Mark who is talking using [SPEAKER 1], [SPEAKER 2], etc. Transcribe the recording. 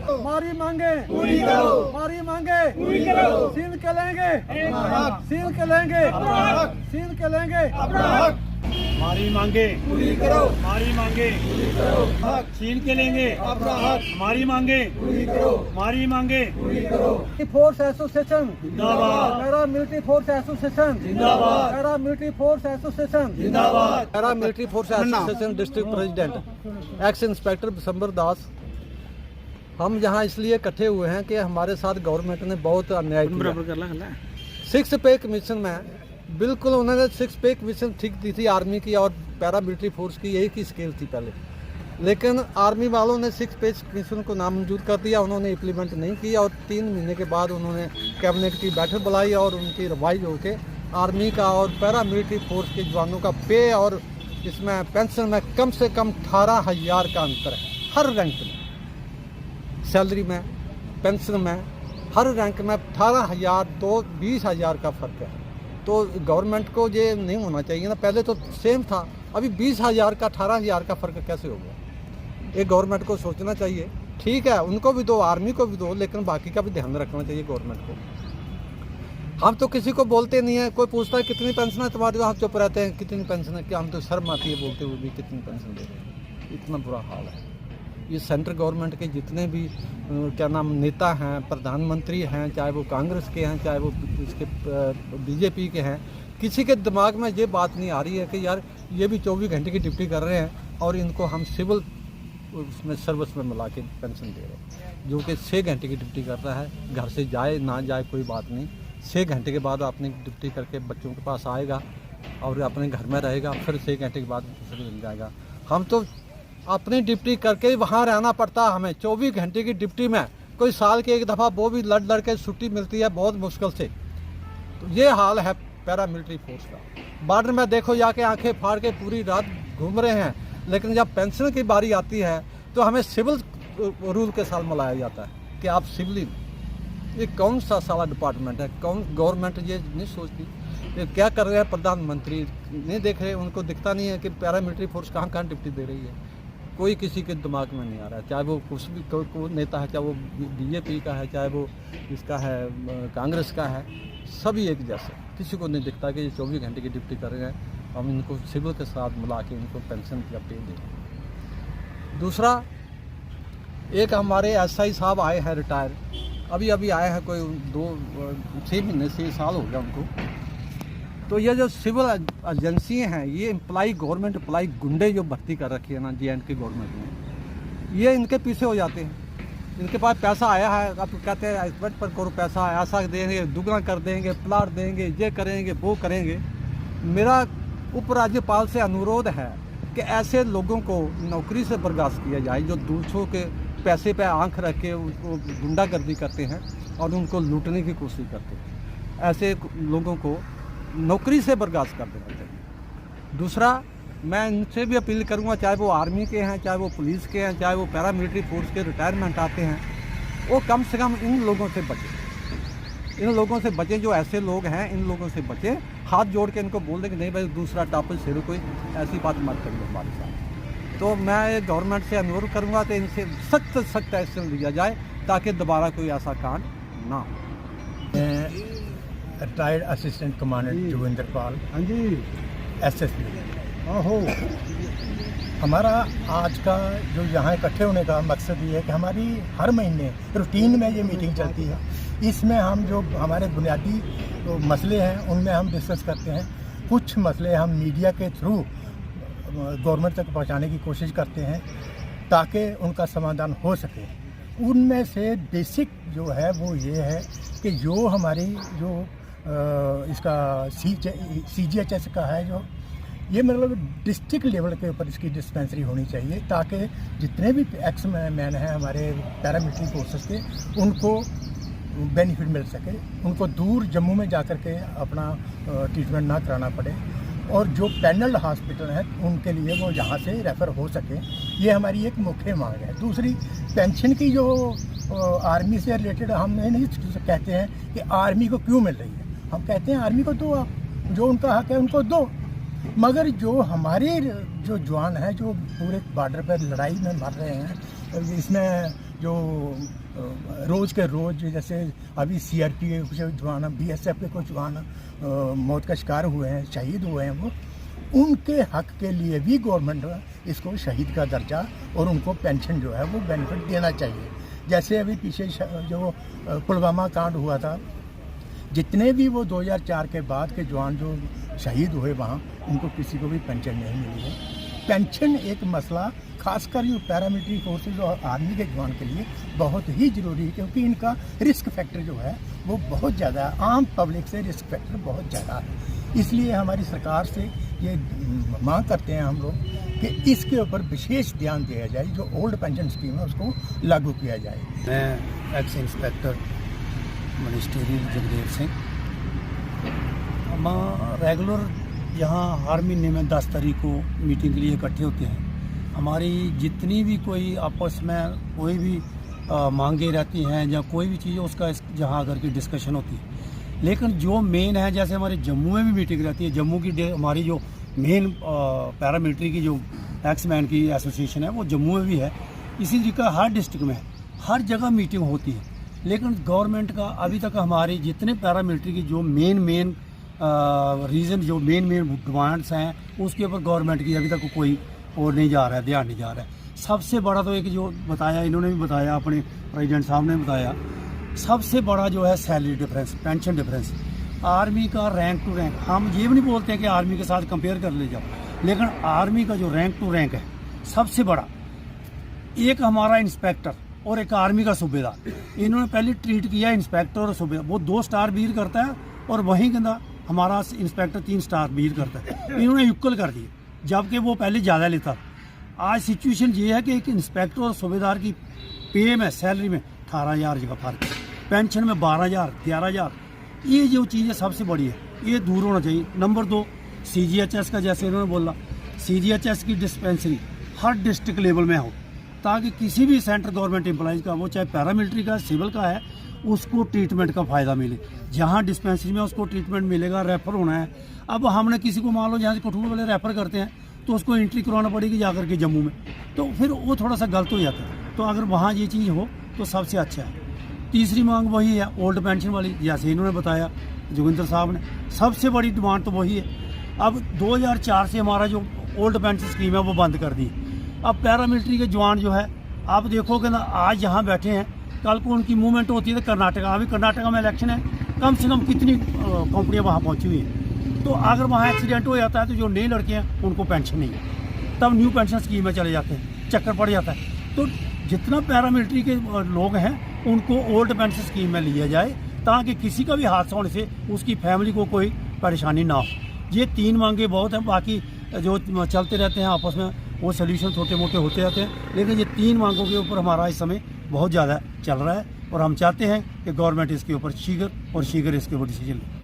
[SPEAKER 1] हमारी मांगे पूरी करो, हमारी मांगे पूरी करो। सील के लेंगे अपना हक, सील के लेंगे अपना हक, सील के लेंगे अपना हक।
[SPEAKER 2] हमारी मांगे
[SPEAKER 1] पूरी करो,
[SPEAKER 2] हमारी मांगे
[SPEAKER 1] पूरी करो, हक
[SPEAKER 2] छीन के लेंगे
[SPEAKER 1] अपना हक,
[SPEAKER 2] हमारी मांगे
[SPEAKER 1] पूरी करो,
[SPEAKER 2] हमारी मांगे
[SPEAKER 1] पूरी करो। फोर्स एसोसिएशन
[SPEAKER 2] जिंदाबाद,
[SPEAKER 1] पैरा मिलिट्री फोर्स एसोसिएशन
[SPEAKER 2] जिंदाबाद,
[SPEAKER 1] पैरा मिलिट्री फोर्स एसोसिएशन
[SPEAKER 2] जिंदाबाद।
[SPEAKER 1] Para military force association district president ex inspector Bishambar Das. हम यहाँ इसलिए इकट्ठे हुए हैं कि हमारे साथ गवर्नमेंट ने बहुत अन्याय किया। 6 पे कमीशन में बिल्कुल उन्होंने 6 पे कमीशन ठीक दी थी आर्मी की और पैरा मिलिट्री फोर्स की, यही की स्केल थी पहले। लेकिन आर्मी वालों ने 6 पे कमीशन को नामंजूर कर दिया, उन्होंने इम्प्लीमेंट नहीं किया और 3 महीने के बाद उन्होंने कैबिनेट की बैठक बुलाई और उनकी रिवाइज होकर आर्मी का और पैरा मिलिट्री फोर्स के जवानों का पे और इसमें पेंशन में कम से कम 18,000 का अंतर है। हर रैंक में, सैलरी में, पेंशन में, हर रैंक में 18,000 तो 20,000 का फ़र्क है। तो गवर्नमेंट को ये नहीं होना चाहिए ना, पहले तो सेम था, अभी 20,000 का 18,000 का फ़र्क कैसे हो गया? ये गवर्नमेंट को सोचना चाहिए। ठीक है, उनको भी दो, आर्मी को भी दो, लेकिन बाकी का भी ध्यान रखना चाहिए गवर्नमेंट को। हम तो किसी को बोलते नहीं है, कोई पूछता है कितनी पेंशन है तुम्हारी, तो हम चुप रहते हैं, कितनी पेंशन है, क्या हम तो शर्म आती है बोलते हुए भी कितनी पेंशन दे रहे हैं। इतना बुरा हाल है। ये सेंट्रल गवर्नमेंट के जितने भी क्या नाम नेता हैं, प्रधानमंत्री हैं, चाहे वो कांग्रेस के हैं, चाहे वो इसके बीजेपी के हैं, किसी के दिमाग में ये बात नहीं आ रही है कि यार ये भी 24 घंटे की ड्यूटी कर रहे हैं और इनको हम सिविल उसमें सर्विस में मिला के पेंशन दे रहे हैं। जो कि 6 घंटे की ड्यूटी कर रहा है, घर से जाए ना जाए कोई बात नहीं, 6 घंटे के बाद अपनी ड्यूटी करके बच्चों के पास आएगा और अपने घर में रहेगा, फिर 6 घंटे के बाद दूसरे दिन जाएगा। हम तो अपनी ड्यूटी करके वहाँ रहना पड़ता है हमें। 24 घंटे की ड्यूटी में कोई साल के एक दफ़ा वो भी लड़ के छुट्टी मिलती है बहुत मुश्किल से। तो ये हाल है पैरा मिलिट्री फोर्स का। बॉर्डर में देखो जाके आंखें फाड़ के पूरी रात घूम रहे हैं, लेकिन जब पेंशन की बारी आती है तो हमें सिविल रूल के साथ मिलाया जाता है कि आप सिविल। ये कौन सा साला डिपार्टमेंट है? कौन गवर्नमेंट ये नहीं सोचती? ये क्या कर रहे हैं प्रधानमंत्री? नहीं देख रहे, उनको दिखता नहीं है कि पैरा मिलिट्री फोर्स कहाँ कहाँ ड्यूटी दे रही है। कोई किसी के दिमाग में नहीं आ रहा है, चाहे वो कुछ भी कोई नेता है, चाहे वो बीजेपी का है, चाहे वो इसका है कांग्रेस का है, सभी एक जैसे। किसी को नहीं दिखता कि ये 24 घंटे की ड्यूटी कर रहे हैं, हम इनको सिविल के साथ मिला के इनको पेंशन या पे दें। दूसरा, एक हमारे एसआई साहब आए हैं रिटायर, अभी आए हैं, कोई 6 महीने से साल हो गया उनको। तो ये जो सिविल एजेंसी हैं, ये एम्प्लाई गवर्नमेंट एम्प्लाई गुंडे जो भर्ती कर रखी है ना JNK गवर्नमेंट ने, ये इनके पीछे हो जाते हैं। इनके पास पैसा आया है, अब कहते हैं एक्सपर्ट पर करो, पैसा ऐसा देंगे, दुगना कर देंगे, प्लाट देंगे, ये करेंगे, वो करेंगे। मेरा उपराज्यपाल से अनुरोध है कि ऐसे लोगों को नौकरी से बर्खास्त किया जाए जो दूसरों के पैसे पे आंख रख के उनको गुंडागर्दी करते हैं और उनको लूटने की कोशिश करते हैं। ऐसे लोगों को नौकरी से बर्खास्त कर देना चाहिए। दूसरा, मैं इनसे भी अपील करूंगा, चाहे वो आर्मी के हैं, चाहे वो पुलिस के हैं, चाहे वो पैरा मिलिट्री फोर्स के रिटायरमेंट आते हैं, वो कम से कम इन लोगों से बचें। इन लोगों से बचें, जो ऐसे लोग हैं, इन लोगों से बचें। हाथ जोड़ के इनको बोल दें कि नहीं भाई दूसरा टॉपिक से कोई ऐसी बात मत करिए हमारे साथ। तो मैं गवर्नमेंट से अनुरोध करूँगा कि इनसे सख्त एक्शन लिया जाए ताकि दोबारा कोई ऐसा कांड ना हो।
[SPEAKER 3] रिटायर्ड असिस्टेंट कमांडेंट जोगिंदर पाल,
[SPEAKER 1] हाँ जी,
[SPEAKER 3] SSP।
[SPEAKER 1] हो
[SPEAKER 3] हमारा आज का जो यहाँ इकट्ठे होने का मकसद ये है कि हमारी हर महीने रूटीन में ये मीटिंग चलती है। इसमें हम जो हमारे बुनियादी जो मसले हैं उनमें हम डिस्कस करते हैं। कुछ मसले हम मीडिया के थ्रू गवर्नमेंट तक पहुँचाने की कोशिश करते हैं ताकि उनका समाधान हो सके। उनमें से बेसिक जो है वो ये है कि जो हमारी जो इसका CGHS का है, जो ये मतलब डिस्ट्रिक्ट लेवल के ऊपर इसकी डिस्पेंसरी होनी चाहिए ताकि जितने भी एक्स मैन हैं हमारे पैरामिलिट्री फोर्सेस के, उनको बेनिफिट मिल सके, उनको दूर जम्मू में जा कर के अपना ट्रीटमेंट ना कराना पड़े, और जो पैनल हॉस्पिटल हैं उनके लिए वो यहाँ से रेफ़र हो सके। ये हमारी एक मुख्य मांग है। दूसरी, पेंशन की जो आर्मी से रिलेटेड हम नहीं कहते हैं कि आर्मी को क्यों मिल रही है, हम कहते हैं आर्मी को दो, आप जो उनका हक है उनको दो। मगर जो हमारे जो जवान हैं जो पूरे बॉर्डर पर लड़ाई में मर रहे हैं, इसमें जो रोज़ के रोज़ जैसे अभी सीआरपी के कुछ जवान, बीएसएफ के कुछ जवान मौत का शिकार हुए हैं, शहीद हुए हैं, वो उनके हक के लिए भी गवर्नमेंट इसको शहीद का दर्जा और उनको पेंशन जो है वो बेनिफिट देना चाहिए। जैसे अभी पीछे जो पुलवामा कांड हुआ था, जितने भी वो 2004 के बाद के जवान जो शहीद हुए वहाँ, उनको किसी को भी पेंशन नहीं मिली है। पेंशन एक मसला खासकर जो पैरामिलिट्री फोर्सेज और आर्मी के जवान के लिए बहुत ही ज़रूरी है, क्योंकि इनका रिस्क फैक्टर जो है वो बहुत ज़्यादा है, आम पब्लिक से रिस्क फैक्टर बहुत ज़्यादा है। इसलिए हमारी सरकार से ये मांग करते हैं हम लोग कि इसके ऊपर विशेष ध्यान दिया जाए, जो ओल्ड पेंशन स्कीम है उसको लागू किया जाए।
[SPEAKER 4] मैं x inspector ministerial Jagdev Singh, हम रेगुलर यहाँ हर महीने में 10 तारीख को मीटिंग के लिए इकट्ठे होते हैं। हमारी जितनी भी कोई आपस में कोई भी मांगे रहती हैं या कोई भी चीज़ उसका जहाँ आकर के डिस्कशन होती है। लेकिन जो मेन है, जैसे हमारे जम्मू में भी मीटिंग रहती है, जम्मू की हमारी जो मेन पैरामिलिट्री की जो एक्समैन की एसोसिएशन है वो जम्मू में भी है। इसी तरीका हर डिस्ट्रिक्ट में हर जगह मीटिंग होती है। लेकिन गवर्नमेंट का अभी तक हमारे जितने पैरामिलिट्री की जो मेन रीज़न, जो मेन डिमांड्स हैं, उसके ऊपर गवर्नमेंट की अभी तक कोई और नहीं जा रहा है, ध्यान नहीं जा रहा है। सबसे बड़ा तो एक जो बताया, इन्होंने भी बताया, अपने प्रेसिडेंट साहब ने बताया, सबसे बड़ा जो है salary difference, pension difference. Army का रैंक टू रैंक, हम ये भी नहीं बोलते हैं कि आर्मी के साथ कंपेयर कर ले जाओ, लेकिन आर्मी का जो रैंक टू रैंक है सबसे बड़ा, एक हमारा इंस्पेक्टर और एक आर्मी का सूबेदार, इन्होंने पहले ट्रीट किया इंस्पेक्टर और सूबेदार, वो 2 स्टार बीर करता है और वहीं के अंदर हमारा इंस्पेक्टर 3 स्टार बीर करता है। इन्होंने इक्वल कर दिए, जबकि वो पहले ज़्यादा लेता। आज सिचुएशन ये है कि एक इंस्पेक्टर और सूबेदार की पे में, सैलरी में 18,000 जगह फर्क है, पेंशन में 12,000, 11,000। ये जो चीज़ है सबसे बड़ी है, ये दूर होना चाहिए। नंबर 2, CGHS का, जैसे इन्होंने बोला, CGHS की डिस्पेंसरी हर डिस्ट्रिक्ट लेवल में हो, ताकि किसी भी सेंट्रल गवर्नमेंट एम्प्लॉइज़ का, वो चाहे पैरामिलिट्री का, सिविल का है, उसको ट्रीटमेंट का फ़ायदा मिले। जहाँ डिस्पेंसरी में उसको ट्रीटमेंट मिलेगा, रेफ़र होना है। अब हमने किसी को मान लो जहाँ से कठुआ वाले रेफ़र करते हैं तो उसको एंट्री करवाना पड़ेगी जाकर के जम्मू में, तो फिर वो थोड़ा सा गलत हो जाता है। तो अगर वहाँ ये चीज़ हो तो सबसे अच्छा है। तीसरी मांग वही है ओल्ड पेंशन वाली, जैसे इन्होंने बताया जोगिंदर साहब ने, सबसे बड़ी डिमांड तो वही है। अब 2004 से हमारा जो ओल्ड पेंशन स्कीम है वो बंद कर दी। अब पैरामिलिट्री के जवान जो है, आप देखोगे ना, आज यहाँ बैठे हैं, कल को उनकी मूवमेंट होती है तो कर्नाटका, अभी कर्नाटका में इलेक्शन है, कम से कम कितनी कंपनियाँ वहाँ पहुँची हुई हैं। तो अगर वहाँ एक्सीडेंट हो जाता है तो जो नए लड़के हैं उनको पेंशन नहीं है, तब न्यू पेंशन स्कीम में चले जाते हैं, चक्कर पड़ जाता है। तो जितना पैरामिलिट्री के लोग हैं उनको ओल्ड पेंशन स्कीम में लिया जाए, ताकि किसी का भी हादसा होने से उसकी फैमिली को कोई परेशानी ना हो। ये 3 मांगे बहुत हैं, बाकी जो चलते रहते हैं आपस में वो सोल्यूशन छोटे मोटे होते रहते हैं, लेकिन ये 3 मांगों के ऊपर हमारा इस समय बहुत ज़्यादा चल रहा है और हम चाहते हैं कि गवर्नमेंट इसके ऊपर शीघ्र इसके ऊपर डिसीजन ले।